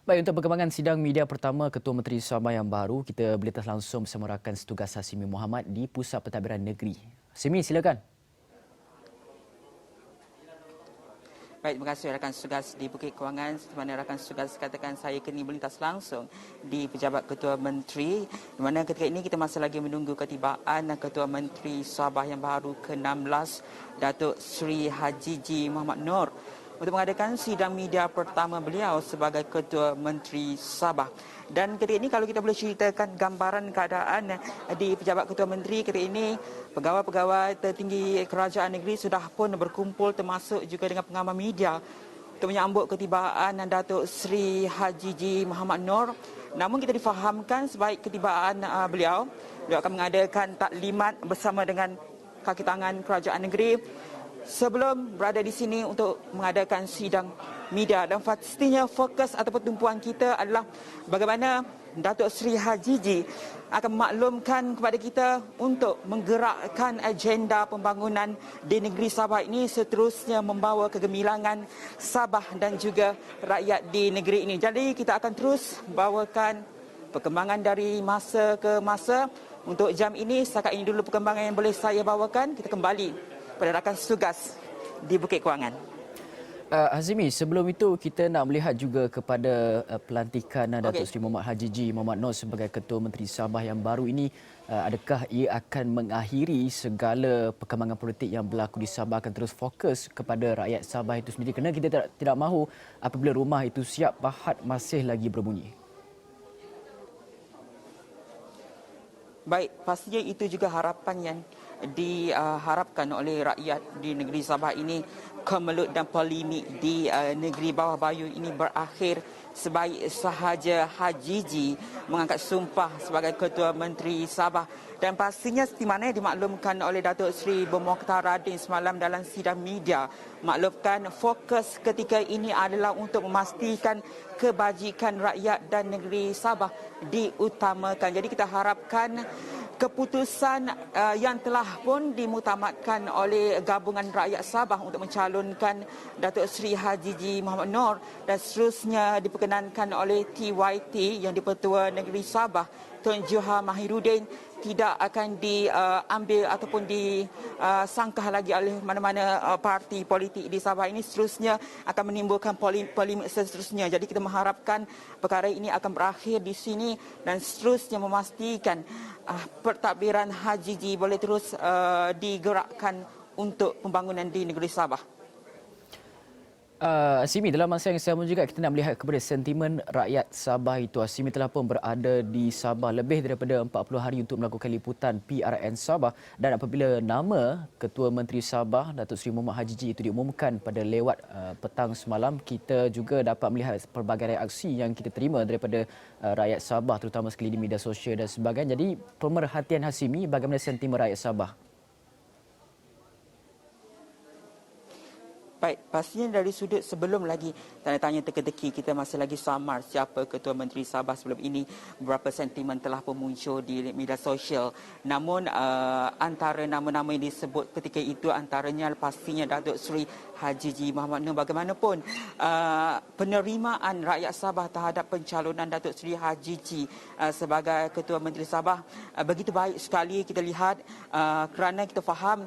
Baik, untuk perkembangan sidang media pertama Ketua Menteri Sabah yang baru, kita berlintas langsung bersama rakan setugas Hasimi Mohamad di Pusat Pentadbiran Negeri. Hasimi, silakan. Baik, terima kasih rakan setugas di Bukit Kewangan. Seperti mana rakan setugas katakan, saya kini berlintas langsung di Pejabat Ketua Menteri, di mana ketika ini kita masih lagi menunggu ketibaan Ketua Menteri Sabah yang baru ke-16, Datuk Seri Haji G. Mohamad Noor, untuk mengadakan sidang media pertama beliau sebagai Ketua Menteri Sabah. Dan ketika ini kalau kita boleh ceritakan gambaran keadaan di Pejabat Ketua Menteri ketika ini, pegawai-pegawai tertinggi kerajaan negeri sudah pun berkumpul termasuk juga dengan pengamal media untuk menyambut ketibaan Datuk Seri Haji G. Mohamad Noor. Namun kita difahamkan sebaik ketibaan beliau akan mengadakan taklimat bersama dengan kaki tangan kerajaan negeri sebelum berada di sini untuk mengadakan sidang media. Dan pastinya fokus ataupun tumpuan kita adalah bagaimana Datuk Seri Haji G akan memaklumkan kepada kita untuk menggerakkan agenda pembangunan di negeri Sabah ini, seterusnya membawa kegemilangan Sabah dan juga rakyat di negeri ini. Jadi kita akan terus bawakan perkembangan dari masa ke masa. Untuk jam ini, setakat ini dulu perkembangan yang boleh saya bawakan. Kita kembali pada rakan setugas di Bukit Kewangan. Hazimi, sebelum itu kita nak melihat juga kepada pelantikan Datuk Seri Mohamad Haji G. Mohamad Noor sebagai Ketua Menteri Sabah yang baru ini. Adakah ia akan mengakhiri segala perkembangan politik yang berlaku di Sabah, akan terus fokus kepada rakyat Sabah itu sendiri? Kerana kita tidak mahu apabila rumah itu siap, pahat masih lagi berbunyi. Baik, pastinya itu juga harapan yang diharapkan oleh rakyat di negeri Sabah ini. Kemelut dan polemik di negeri Bawah Bayu ini berakhir sebaik sahaja Haji G mengangkat sumpah sebagai Ketua Menteri Sabah. Dan pastinya seperti mana yang dimaklumkan oleh Datuk Seri Bermokhtar Radin semalam dalam sidang media, maklumkan fokus ketika ini adalah untuk memastikan kebajikan rakyat dan negeri Sabah diutamakan. Jadi kita harapkan keputusan yang telah pun dimutamatkan oleh gabungan rakyat Sabah untuk mencalonkan Datuk Seri Haji G. Mohamad Noor dan seterusnya diperkenankan oleh TYT yang di-Pertua Negeri Sabah Tun Juha Mahiruddin tidak akan diambil ataupun disangkah lagi oleh mana-mana parti politik di Sabah ini, seterusnya akan menimbulkan polemik seterusnya. Jadi kita mengharapkan perkara ini akan berakhir di sini dan seterusnya memastikan pentadbiran Haji G boleh terus digerakkan untuk pembangunan di negeri Sabah. Asimi, dalam masa yang sama juga kita nak melihat kepada sentimen rakyat Sabah itu. Asimi telah pun berada di Sabah lebih daripada 40 hari untuk melakukan liputan PRN Sabah, dan apabila nama Ketua Menteri Sabah Datuk Seri Mohamad Haji G itu diumumkan pada lewat petang semalam, kita juga dapat melihat pelbagai reaksi yang kita terima daripada rakyat Sabah, terutama sekali di media sosial dan sebagainya. Jadi pemerhatian Hasimi, bagaimana sentimen rakyat Sabah? Baik, pastinya dari sudut sebelum lagi tanda tanya teka-teki, kita masih lagi samar siapa Ketua Menteri Sabah sebelum ini. Beberapa sentimen telah pun muncul di media sosial. Namun antara nama-nama yang disebut ketika itu antaranya pastinya Datuk Seri Haji G. Mohamad Noor. Bagaimanapun penerimaan rakyat Sabah terhadap pencalonan Datuk Seri Haji G sebagai Ketua Menteri Sabah begitu baik sekali kita lihat, kerana kita faham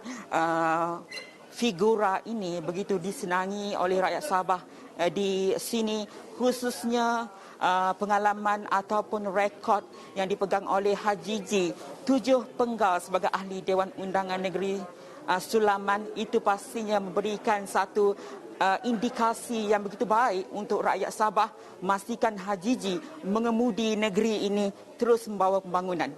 figura ini begitu disenangi oleh rakyat Sabah di sini, khususnya pengalaman ataupun rekod yang dipegang oleh Haji G, 7 penggal sebagai ahli Dewan Undangan Negeri Sulaman, itu pastinya memberikan satu indikasi yang begitu baik untuk rakyat Sabah memastikan Haji G mengemudi negeri ini terus membawa pembangunan.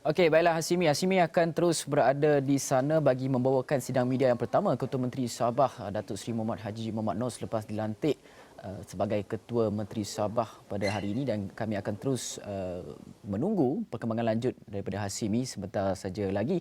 Okey, baiklah Hasimi. Hasimi akan terus berada di sana bagi membawakan sidang media yang pertama Ketua Menteri Sabah Datuk Seri Mohamad Haji Mohamad Noor selepas dilantik sebagai Ketua Menteri Sabah pada hari ini, dan kami akan terus menunggu perkembangan lanjut daripada Hasimi sebentar saja lagi.